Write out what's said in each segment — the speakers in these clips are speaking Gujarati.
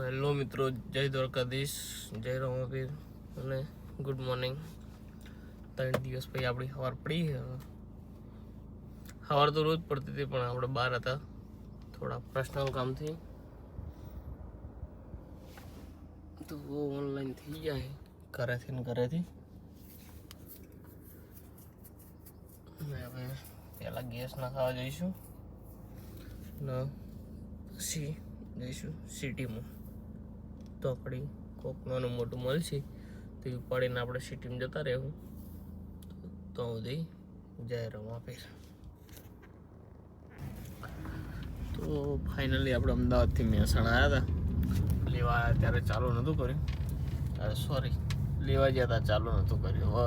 હેલો મિત્રો, જય દ્વારકાધીશ, જય રામાપીર અને ગુડ મોર્નિંગ. 3 દિવસ પછી આપણી સવાર પડી. સવાર તો રોજ પડતી હતી, પણ આપણે બહાર હતા થોડા પર્સનલ કામથી, તો ઓનલાઈન થઈ જાય ઘરેથી ને ઘરેથી. હવે પહેલાં ગેસ નાખાવા જઈશું ને પછી જઈશું સિટીમાં. તોકડી કોક નાનું મોટું મળશે તો ઉપાડીને આપણે સિટીમાં જતા રહેવું. તો સુધી જય રામાપીર. તો ફાઇનલી આપણે અમદાવાદથી મહેસાણા આવ્યા હતા. લેવા આવ્યા ત્યારે ચાલુ નહોતું કર્યું, સોરી લેવા ગયા હતા ચાલુ નહોતું કર્યું. હવે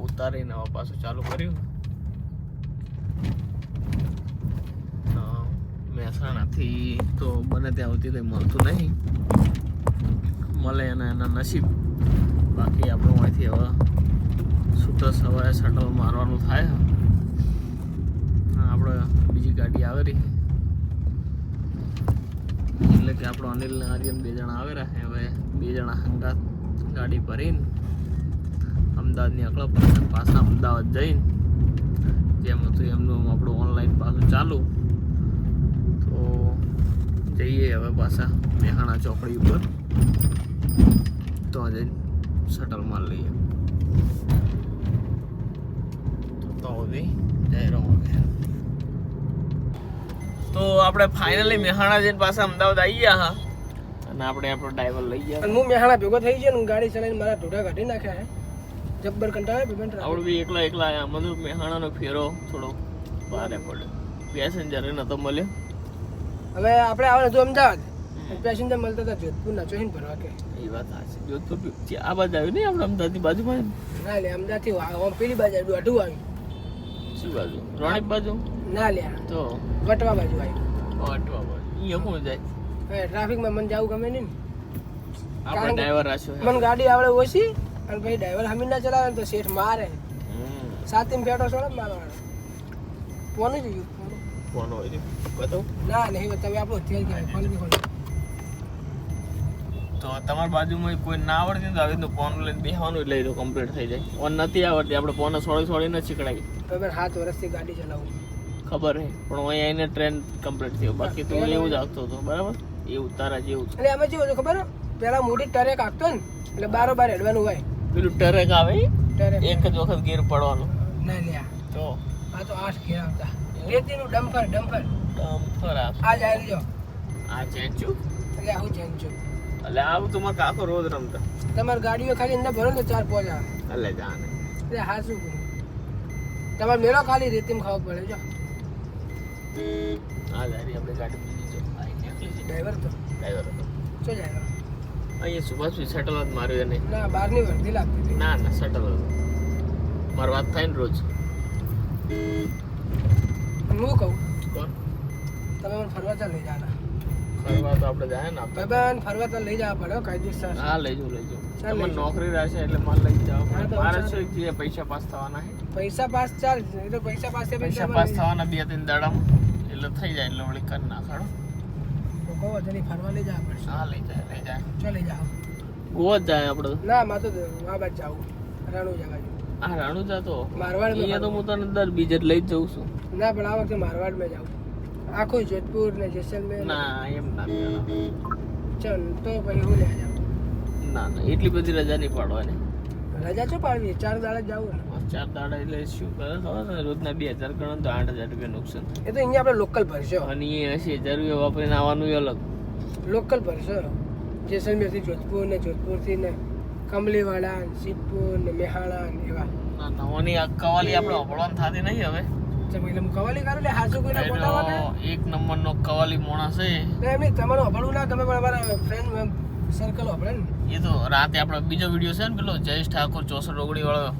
ઉતારીને હવે પાછું ચાલુ કર્યું. મહેસાણાથી તો બને ત્યાં સુધી કંઈ મળતું નહીં, મળે અને એના નસીબ. બાકી આપણું અહીંથી હવે છૂટા સવારે શટલ મારવાનું થાય. આપણે બીજી ગાડી આવે રહી, એટલે કે આપણો અનિલ ને આર્યન 2 જણા આવે રહ્યા. હવે 2 જણા હંગાત ગાડી ભરીને અમદાવાદની અકળા પાછા અમદાવાદ જઈને જેમ હતું એમનું આપણું ઓનલાઈન પાછું ચાલુ. તો જઈએ હવે પાછા મહેસાણા ચોકડી ઉપર, તો જઈને શટલ માર લઈએ. તો સુધી જય રામાપીર. તો આપણે ફાઇનલી મહેસાણા જઈને પાછા અમદાવાદ આવી ગયા હા, અને આપણે આપણો ડ્રાઈવર લઈ ગયા. હું મહેસાણા ભેગો થઈ ગયો ને ગાડી ચલાવીને મારા ઢોઢા કાઢી નાખ્યા હે. જબ્બર કંટાળે પેમેન્ટ આપણે બી એકલા આવ્યા. મધુ મહેસાણાનો ફેરો થોડો ભારે પડે, પેસેન્જર નતો મળ્યો. હવે આપણે આવે હતું અમદાવાદ, પેસેન્જર મળતા હતા જોધપુરના ચોહીન ભરવા કે. એ વાત સાચી. જોધપુર આ બાજુ આવ્યું નહીં, આપણે અમદાવાદની બાજુમાં. ના લે, અમદાવાદથી પેલી બાજુ આવ્યું, અઢું આવ્યું. શું બાજુ? રોણક બાજુ? ના લ્યા, તો વટવા બાજુ આવ્યું. વટવા બાજુ અહીંયા કોણ જાય? હવે ટ્રાફિકમાં મને જવું ગમે નહીં ને. આપણે ડ્રાઈવર રાખ્યો મને ગાડી આવડે ઓછી, અને ભાઈ ડ્રાઈવર હમી ના ચલાવે ને તો શેઠ મારે. સાતીમ ફેટો છોડે મારવાળો. કોનું જોયું? ફોન હોય બતાવું? ના નહીં બતાવે, આપણો તેલ કહેવાય. ફોન બી ખોલો. તો તમારી બાજુમાં કોઈ ના આવડતી તો આવી રીતનું ફોન લઈને બેસવાનું એટલે એ તો કમ્પ્લીટ થઈ જાય. ફોન નથી આવડતી, આપણે ફોન છોડીને શીખડાવી. તો 7 વર્ષથી ગાડી ચલાવું, ખબર હે, પણ અહીંયા આવીને ટ્રેન કમ્પ્લીટ થયો. બાકી તું એવું જ આવતો હતો, બરાબર? એવું તારા જેવું જ. એટલે આમાં કેવું હતું ખબર? પેલા મોટી ટરેક આપતો ને એટલે બારોબાર હેડવાનું હોય. પેલું ટરેક આવે ટરેક એક જ વખત ગેર પડવાનું. ના લ્યા, તો આ તો 8 ઘેર આવતા. રેતીનું ડમ્પર ડમ્પર આ જાય લ્યો. આ ચેન્ચું એટલે આવું ચેન્જ છું. એટલે આવું તમારે કાકો રોજ રમતા. તમારી ગાડીઓ ખાલી અંદર ભરો ને 4-5 આવે. એટલે જાને એટલે હા શું કરું, તમારે મેળો ખાલી રેતીમાં ખાવા પડે. જો આ જારી આપણે ગાડી બીજી જો ડ્રાઈવર તો ડ્રાઈવર હતો. શું જાય? અહીંયા સુભાષ શટલ જ માર્યું એને. ના, બહારની વર્દી લાગતી હતી. ના ના શટલ હતો. મારી વાત થાય ને રોજ. હું કહું કોણ? તમે મને ફરવા ચાલ લઈ જવાના. ફરવા તો આપણે જાય ને ભાઈ ફરવા તો લઈ જવા પડે કાયદેસર. હા લઈ જાઉં તમને નોકરી રહેશે એટલે મારે લઈ જવા પડે. મારે શું જે પૈસા પાસ થવાના છે. પૈસા પાસ ચાલ, એ તો પૈસા પાસ પૈસા પાસ થવાના 2-3 દાડામાં એટલે થઈ જાય. એટલે વળી કરી નાખાડો. તો કહો જરી ફરવા લઈ જવા પડશે. હા લઈ જાય. ચો લઈ જાઓ. ગોવા જ જાય આપણે. ના માં તો આ બાજુ જાવું, રાણું જવા. હા રાણું જાતો મારવાડ અહીંયા તો હું તને દર બીજે જ લઈ જ જઉં છું. ના પણ આ વખતે મારવાડ માં જાઉં. આખું જોધપુર ને જેસલમેર. ના એમ ના ચલ તો પછી હું લઈ જાઉં. ના એટલી બધી રજા નહીં પાડવાની. રજા શું પાડવી? 4 દાડા જાવું ને. 4 દાડા એટલે શું કરે ખબર ને? રોજના 2000 ગણો તો 8000 રૂપિયા નુકસાન. એ તો અહીંયા આપણે લોકલ ભરશો. અને એ 80000 રૂપિયા વાપરીને આવવાનું અલગ. લોકલ ભરશો. જેસલમેર થી જોધપુર ને જોધપુર થી ને કમલીવાડા, સિદ્ધપુર ને મેહાણા ને એવા. ના નવાની આ કવાલી આપણે અપડવાનું થતી નહીં હવે. એટલે હું કવાલી કરું એટલે હાજુ કોઈને બોલાવવા એક નંબરનો કવાલી માણસ છે. એમ તમારું અભળવું ના ગમે, પણ અમારા ફ્રેન્ડ સર્કલ અભળે ને. એ તો રાતે આપણો બીજો વિડીયો છે ને પેલો જયેશ ઠાકોર 64 ઓગણી વાળો,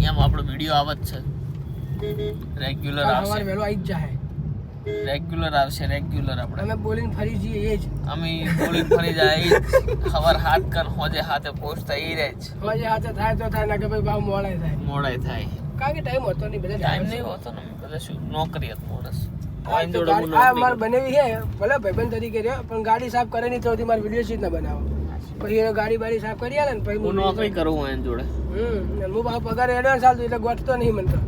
એમાં આપણો વિડીયો આવે જ છે. રેગ્યુલર આવશે, વહેલો આવી જ જાય. રેગ્યુલર આવશે. રેગ્યુલર આપણે અમે બોલીને ફરી જઈએ એ જ. અમે બોલીને ફરી જાય ખબર હાથ કર હોજે હાથે પહોંચતા એ રહે જ. હોજે હાથે થાય તો થાય, ના કે ભાઈ ભાવ મોડાય થાય. મોડાઈ થાય કારણ કે ટાઈમ હતો નહીં, બધા ટાઈમ નહીં હોતો ને. બધા શું નોકરી હતું માણસ. આઈન જોડે હું આ નોકરી માર કરું. બનેવી છે ભલે ભાઈબંધ તરીકે રહ્યો પણ ગાડી સાફ કરે નહીં તો સુધી મારે વિડીયો શીટ ના બનાવો પછી એ ગાડી બાડી સાફ કરી આલે ને પછી હું નોકરી કરું હું આઈન જોડે. હું પાછો પગાર એડવાન્સ આલતો એટલે ગોઠતો નહીં મને તો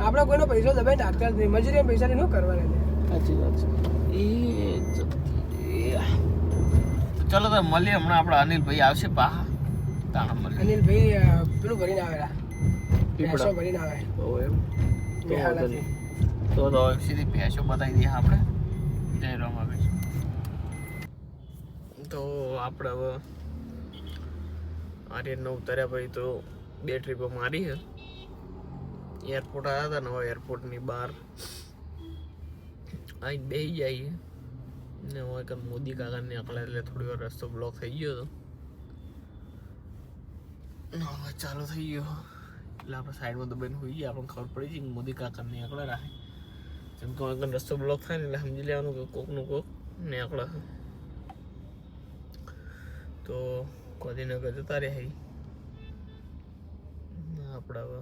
આપણે કોઈનો પૈસો દબાઈ નાખતા જ નહીં મજૂરી પૈસા શું કરવાના છે સાચી વાત છે. ચલો તો મળીએ હમણાં આપણા અનિલભાઈ આવશે પાહા તાણા મળીએ. અનિલભાઈ પેલું ભરીને આવેલા પીપળા. 200 ભરીને આવે તો એમ તો બેહાલાથી. તો સીધી ભેંસો બતાવી દઈએ આપણે જય રમાભાઈ. તો આપણે હવે આર્યનનો ઉતાર્યા પછી તો 2 ટ્રીપો મારી છે. એરપોર્ટ આવ્યા હતા ને હવે એરપોર્ટની બહાર અહીં બેસી જઈએ ને હવે કંઈ મોદી કાકાને આકડા એટલે થોડી વાર રસ્તો બ્લોક થઈ ગયો હતો. હવે ચાલુ થઈ ગયો એટલે આપણે સાઈડમાં દબાઈને હોઈ ગયા. આપણને ખબર પડી છે કે મોદી કાકાને આકડા રાખે. જેમ કે હવે રસ્તો બ્લોક થાય ને એટલે સમજી લેવાનું કે કોકનું કોક ને આકડા તો ગાંધીનગર જતા રહ્યા. આપણે હવે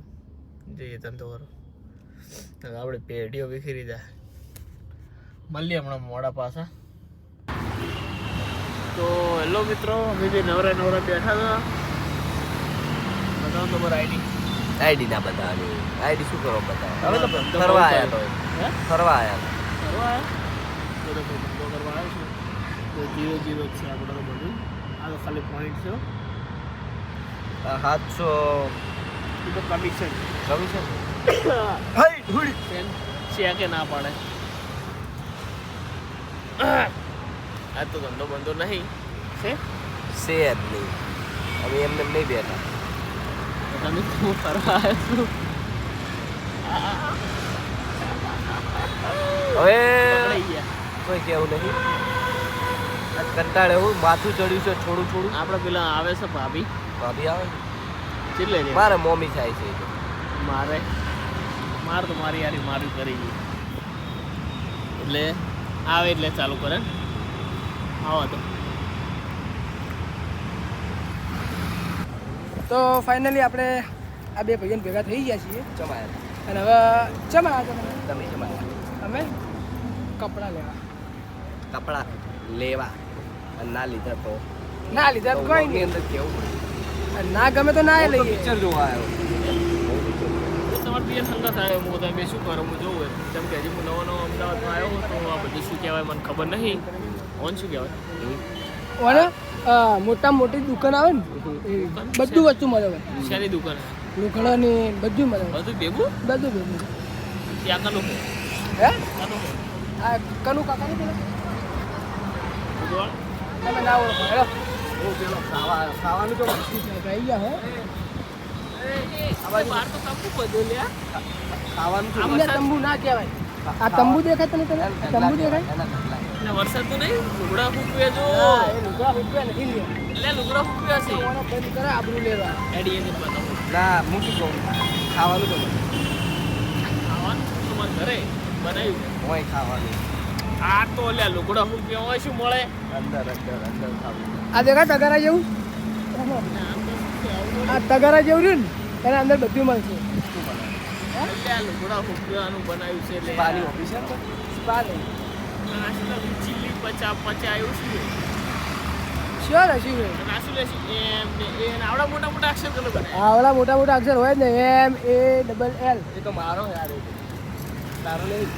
જઈએ તને તો આપણે પેઢીઓ વિખરી જાય. મળીએ હમણાં મોડા પાછા. તો હેલો મિત્રો, અમે જે નવરા બેઠા હતા. બતાવો તમારા આઈડી ના બતાવવાની. આઈડી શું કરો બતાવો? હવે તો ફરવા આયા તો હે ફરવા આયા કરવા આવ્યા તો ધંધો કરવા આવ્યો છું. તો 0-0 જ છે આપણે તો બધું. આ તો ખાલી પોઈન્ટ છે. 700 એ તો કમિશન કમિશન. છે કે ના પાડે. આ તો ધંધો બંધો નહીં છે. છે જ નહીં. હવે એમને એમ નહીં બેઠા. તમે શું ફરવા આવ્યો છું? હવે પકડાઈ ગયા. કોઈ કેવું નહીં. કંટાળે એવું માથું ચડ્યું છે થોડું થોડું. આપણે પેલા આવે છે ભાભી ભાભી આવે કેટલે છે મારે મોમી થાય છે. મારે તો મારી યારી મારી કરી ગઈ એટલે આવે એટલે ચાલુ કરે. આવો તો ફાઇનલી આપણે આ બે ભાઈઓને ભેગા થઈ ગયા છીએ જમાયા અને હવે ચમા તમે જમાયા અમે કપડાં લેવા કપડાં લેવા અને ના લીધા તો ના લીધા તો કોઈ ની નહીં અંદર કેવું અને ના ગમે તો ના લઈએ પિક્ચર જોવા આવ્યો. તમારે બે સંગત આવ્યો હું તમે શું કરું હું જોઉં એમ. જેમ કે હજી હું નવો અમદાવાદમાં આવ્યો તો આ બધું શું કહેવાય મને ખબર નહીં. ઓન શું કહેવાય અને મોટા મોટી દુકાન આવે ને એ બધું વસ્તુ મળે હોય શેની દુકાન લોખંડની બધું મળે બધું ભેગું બધું ભેગું ત્યાં કનું છે હે કનું છે આ કનુ કાકા ને પેલા બુધવાળ તમે ના ઓળખો હેલો હું પેલો ખાવાનું તો આવી ગયા હો બહાર તો તંબુ બધું લ્યા. ખાવાનું તો અહીંયા તંબુ ના કહેવાય આ તંબુ દેખાય તને તને તંબુ દેખાય એના કેટલા ને વરસાદ તો નહીં લુગડા ફૂટવે જો હા એ લુગડા રૂપિયા નથી લે એટલે લુગડા ફૂટવ્યા છે ઓનો બંધ કરે આબરૂ લેવા એડી એને બતાવો ના મૂકી કહું ખાવાનું તો ખાવાનું તમારે ઘરે બનાવ્યું હોય ખાવાનું આ તો લ્યા લુગડા ફૂટવ્યા હોય શું મળે અંદર ખાવાનું આ દેખા તગારા જેવું આ તગારા જેવું રહ્યું ને એના અંદર બધું મળશે લ્યા લુગડા ફૂટવ્યાનું બનાવ્યું છે લે પાણી ઓફિસર તો સ્પા નહીં ચીલી પચા આવ્યું છે શ્યોર હશે ભાઈ નાસુ લે એમ ને એ આવડા મોટા મોટા અક્ષર કલર બને આવડા મોટા મોટા અક્ષર હોય ને MALL એ તો મારો યાર એ તારો નહીં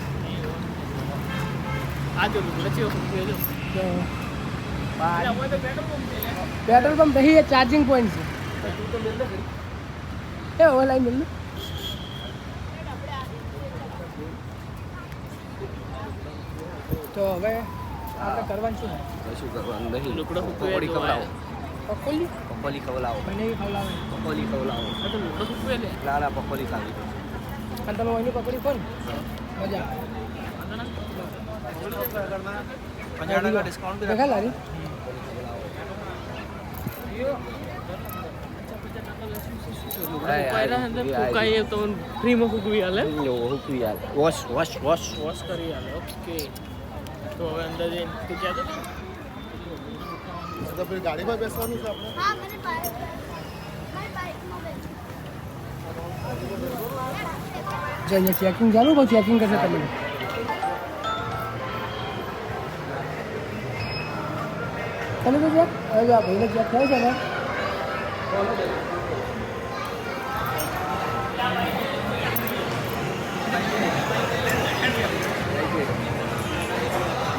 આ જો લુગડા છે ફૂટવ્યો જો તો લ્યા, હોય તો પેટ્રોલ પંપ છે લ્યા. પેટ્રોલ પંપ રહી એ ચાર્જિંગ પોઈન્ટ છે તું તો મેલ દે એ ઓનલાઈન મિલ તો હવે આપણે કરવાનું શું કશું કરવાનું નહીં લુગડા પકોડી ફૂટવ્યા ખવડાવો પકોડી પકોડી ખવડાવો બનેવી ખવડાવે પકોડી ખવડાવો આ તો લુગડા ફૂટવ્યા લે ના ના પકોડી ખાવી અને તમે અહીંની પકોડી ખો ને મજા આવે ડિસ્કાઉન્ટ દેખા લારી પહેલા અંદર ફૂકાઈ તો ફ્રીમાં ફૂકવી હાલે વોશ વોશ વોશ વોશ કરી હાલે ઓકે તો હવે અંદર જઈને તું ક્યાં તો પછી ગાડીમાં બેસવાનું છે આપણે हाँ मैंने बाइक में જે અહીંયા ચેકિંગ ચાલુ પછી ચેકિંગ કરશે તમે તમે તો ચેક હવે જો આ ભાઈને ચેક થાય છે ને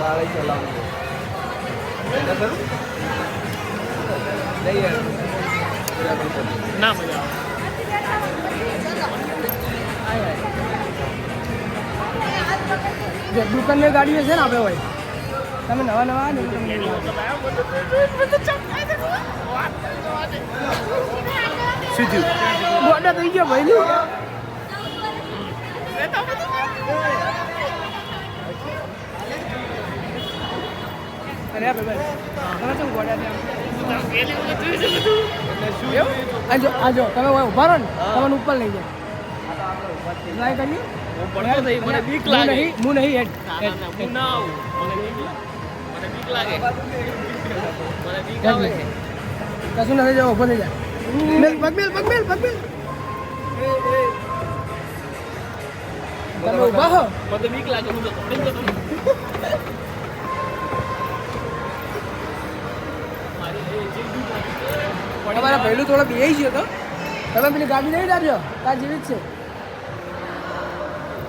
મારે ચલાવવું એટલે ખરું નહીં યાર ના મજા આવે જે દુકાનની ગાડીઓ છે ને આપણે હોય તમે નવા નવા આવે ને એટલે તમને શું થયું ગોડા થઈ ગયો ભાઈ અરે ભાઈ તમે કેમ ગોડા આજો આજો તમે ઉભા રહો ને તમને ઉપર લઈ જાય ટ્રાય કરીએ હું પડતો થઈ મને બીક લાગે હું નહીં હેડ ના ના હું ના આવું મને બીક લાગે મને બીક આવે છે કશું નથી જવા ઉભો થઈ જાય પગમેલ પગમેલ પગમેલ તમે ઉભા હો મને બીક લાગે હું તો પડી ગયો તમારા પહેલું થોડો બેહી છે તો તમે પેલી ગાડી નહીં ડાળજો તાર જેવી જ છે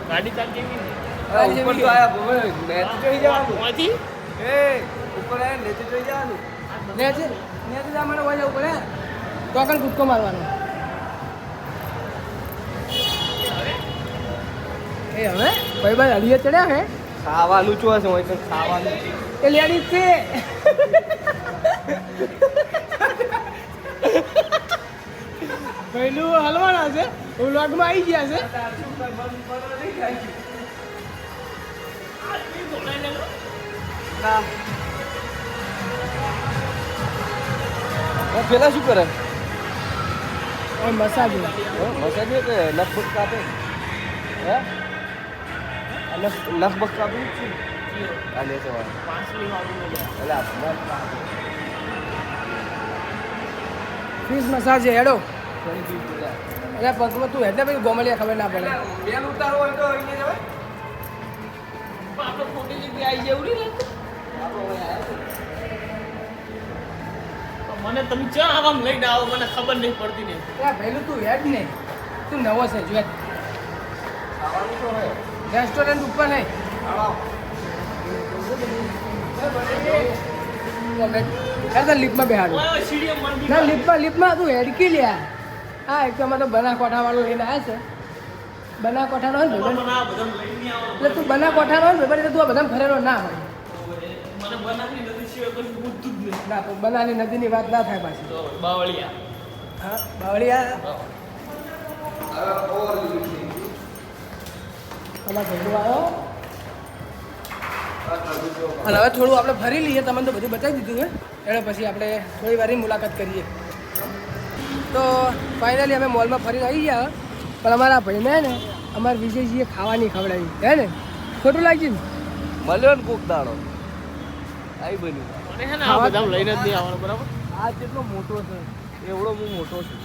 ગાડી ચાલ કેવી ઉપર તો આયા બોલ નેટ જોઈ જવાનું માંથી એ ઉપર આયા નેટ જોઈ જવાનું લે છે ને તો મને વહી જવું પડે તો આગળ કૂદકો મારવાનો એ હવે ભાઈ ભાઈ હળીએ ચડ્યા હે ખાવાનું ચો છે હોય તો ખાવાનું એ લેડી છે પહેલું હલવાના છે વ્લોગમાં આવી ગયા છે ના પેલા શું કરે મસાજ મસાજ કે લગભગ કાપે હે લગભગ કાપે આ લે છે પાંચલી વાળું એટલે આ ફીસ મસાજ છે હેડો થોડી ફીસ બધા એટલે પગમાં તું હેડને પછી ગોમલિયા ખબર ના પડે બેન ઉતારવો હોય તો અહીંયા જવાય આપણે ખોટી જગ્યાએ આવી જવું નહીં મને તમે ચા આમ લઈને આવો મને ખબર નહીં પડતી નહીં એટલે પહેલું તું હેડ ને તું નવો છે જો ખાવાનું તો હોય રેસ્ટોરન્ટ ઉપર નહીં લિફ્ટમાં બેહાડું ઓય સીડીએ મન બી ના લિફ્ટમાં તું હેડકી લ્યા હા એક તો અમે તો બના કોઠા વાળું લઈને આવ્યા છે બના કોઠાનો હોય ને ભાઈબંધ. મને આ બધા લઈને આવો એટલે તું બના કોઠાનો હોય ને ભાઈબંધ, એટલે તું આ બધા ફરેલો ના હોય મને બનાવી નથી સિવાય કોઈ પૂછતું જ નહીં ના તો બનાની નદીની વાત ના થાય પાછી તો બાવળિયા હા બાવળિયા અમારા ભેગું આવ્યો અને હવે થોડું આપણે ફરી લઈએ તમને તો બધું બતાવી દીધું છે એટલે પછી આપણે થોડી વારની મુલાકાત કરીએ તો ફાઇનલી અમે મોલમાં ફરીને આવી ગયા પણ અમારા ભાઈને ને અમારા વિજયજીએ ખાવાની ખવડાવી હે ને ખોટું લાગ્યું ને મળ્યો ને કોક દાડો આઈ બન્યું મને છે ને આ બધા લઈને જ નહીં આવવાનું બરાબર આ કેટલો મોટો છે એવડો હું મોટો છું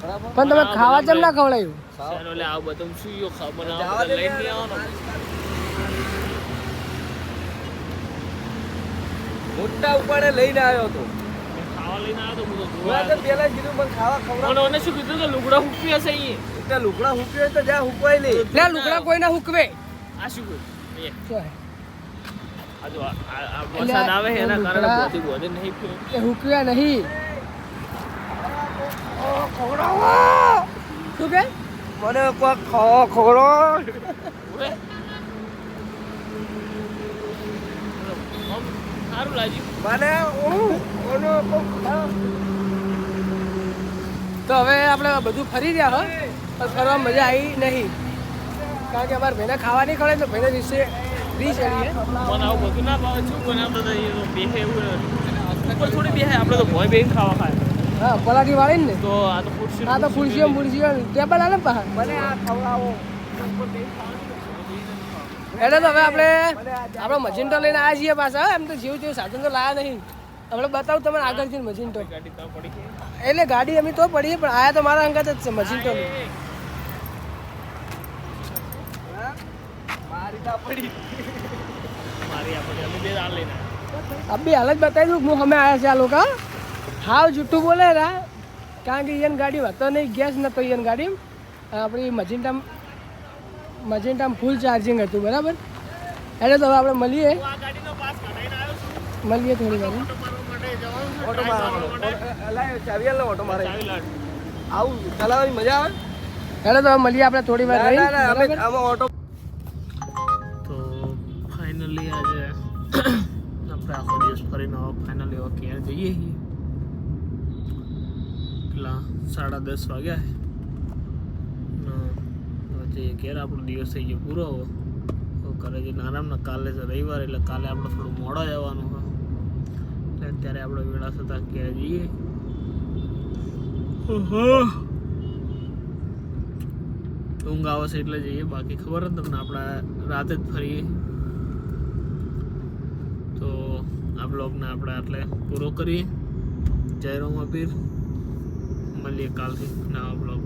બરાબર પણ તમે ખાવા ચમ ના ખવડાવ્યું ચાલો લે આ બધું શું યો ખાવ મને આ જવા બધા દે લઈને ને. નહીં આવવાનું મોટા ઉપાડે લઈને આવ્યો હતો મેં ખાવા લઈને આવ્યો તો હું તો મેં જોવા તો પેલા કીધું મને ખાવા ખવડાવ મને શું કીધું કે લુગડા હુકવી હશે અહીંયા એટલે લુકડા હુક્યો હોય તો જ્યાં હુકવાય નહીં લે લુકડા કોઈ ના હુકવે આ શું કહ્યું એ શું હે? આ જો આ વરસાદ આવે છે એના કારણે લુગડા- બોધી બોધી નહીં પીવું એ હુકવ્યા નહીં શું કે મને કોક ખાવા ખવડો ઉરે સારું લાગ્યું મને ઓનો કોક ખાવા તો હવે આપણે બધું ફરી રહ્યા હો પણ ફરવા મજા આવી નહીં કારણ કે અમારા ભાઈને ખાવા નહીં ખવડાય તો ભાઈને રીસ ચડીએ મને આવું બધું ના ભાવે શું બનાવતા હતા એ તો બેહે એવું ઉપર થોડી બેહે આપણે તો ભોય બેહીને ખાવા ખાય હા પલાટી વાળી ને તો આ તો ખુરશી આ તો ખુરશીઓ ટેબલ આલે ને પાછા મને આ ખવડાવો એટલે તો હવે આપણે મજીન્ટો લઈને આવ્યા છીએ પાછા એમ તો જેવું તેવું સાધન તો લાયા નહીં આપણે બતાવું તમને આગળ જઈને મજીન્ટો ગાડી તો પડી ગઈ એટલે ગાડી અમે તો પડીએ પણ આયા તો મારા અંગત જ છે મજીન્ટો મારી તા પડી મારી આપણે અમે બે આ લઈને અબી હાલ જ બતાવી દઉં હું અમે આવ્યા છે આ લોકો હાવ જુઠ્ઠું બોલે રા કારણ કે ઈયન ગાડી હતો નહીં ગેસ નતો ઈયન ગાડી આપણી મજિન્ટામાં ફૂલ ચાર્જિંગ હતું બરાબર એટલે તો હવે આપણે મળીએ આ ગાડીનો પાસ કઢાઈને આવ્યો છું મળીએ થોડી વાર ઓટો મારવા માટે જવાનું છે ઓટો મારવાનો ચાવી આલ ઓટો મારે ચાવી લાડ આવું ચલાવવાની મજા આવે એટલે તો હવે મળીએ આપણે થોડી વાર રહીને, ના અમે બરાબર? આમાં ઓટો તો ફાઇનલી આજે આપણે આખો દિવસ ફરીને ફાઇનલી હવે ક્યાં જઈએ છીએ પેલા 10:30 વાગ્યા છે જે ઘેર આપણો દિવસ થઈ ગયો પૂરો હવે કરે જઈને આરામના કાલે છે રવિવાર એટલે કાલે આપણે થોડું મોડો જવાનું હોય એટલે અત્યારે આપણે વેળા થતાં ક્યાં જઈએ ઊંઘ આવે છે એટલે જઈએ બાકી ખબર જ તમને આપણે રાતે જ ફરીએ તો આ બ્લોગને આપણે આટલે પૂરો કરીએ જય રોમા પીર મળીએ કાલથી નવા બ્લોગ